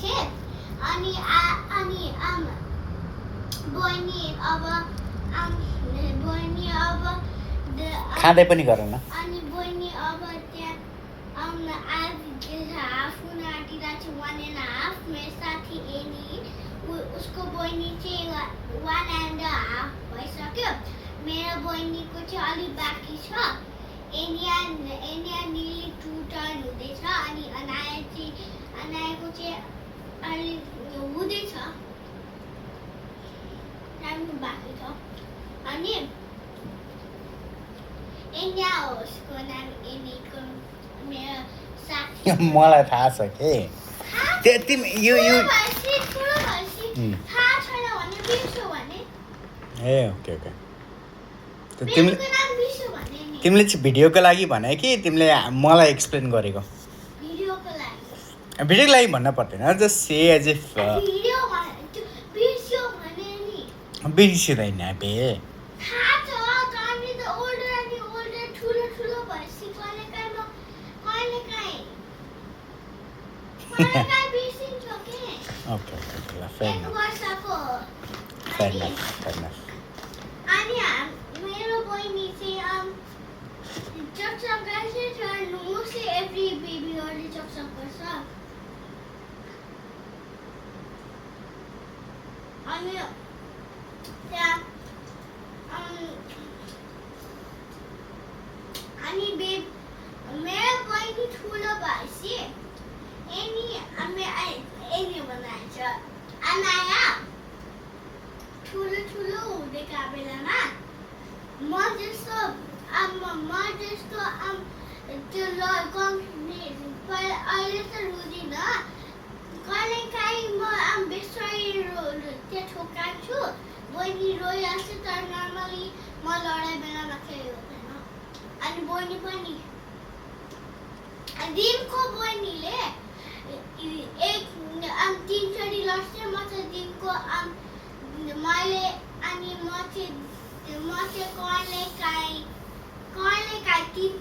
છે અને બોયની अब બોયની अब खाँदै पनि गर न अनि बोयनी अब त्यहाँ हाफ हुन आँटिरहेको छ 1.5 मेरो साथी एनी उसको बोयनी चाहिँ 1.5 भइसक्यो मेरो बोयनीको चाहिँ अलि बाँकी छ एनिया निली 2 टर्न हुँदैछ अनि अनायाको चाहिँ अलि हुँदैछ टाइमको बाँकी छ अनि एनिया हो उसको नाम एनीको मेरो साथी मलाई थाहा छ के तिमी यो ठुलो भएपछि थाहा छैन भने बिर्स्यो भने ए ओके ओके मेरो नाम बिर्स्यो भने नि तिमीले चाहिँ भिडियोको लागि भने कि तिमीले मलाई एक्सप्लेन गरेको भिडियोको लागि भन्न पर्दैन just say as if video बिर्स्यो भने नि बिर्सिँदैन बे थाहा छ अनि त ओल्डर ठुलो भएपछि कहिलेकाहीँ बिर्सिन्छ के ओके ल फेयर एक इनफ वर्षको फेयर इनफ अनि मेरो बहिनी चाहिँ चकचक गर्छ मोस्टली एभ्री बेबीहरूले चकचक गर्छ अनि त्यहाँ अनि मेरो बहिनी ठुलो भएपछि एनी बनाएछ अनाया ठुलो हुँदैका बेलामा म जस्तो त्यो अहिले त रुदिनँ कहिलेकाहीँ म बेसरी त्यहाँ ठोकान्छु बहिनी रोइहाल्छ तर नर्मली म लडाइँ बेलामा केही हुँदैन अनि बहिनी पनि दिनको बहिनीले तीनचोटि लड्छ म चाहिँ दिनको मैले अनि म चाहिँ कहिलेकाहीँ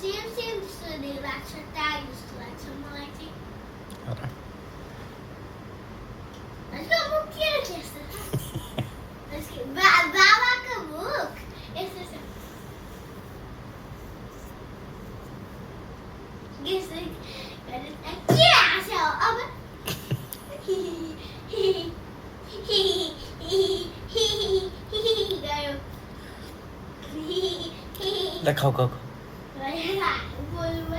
सेम जस्तो लाग्छ टाढ जस्तो लाग्छ मलाई चाहिँ मुख के यस्तो बाबाको मुख यस्तो छ के हाँस्यो अब ल खाऊ बोल्नु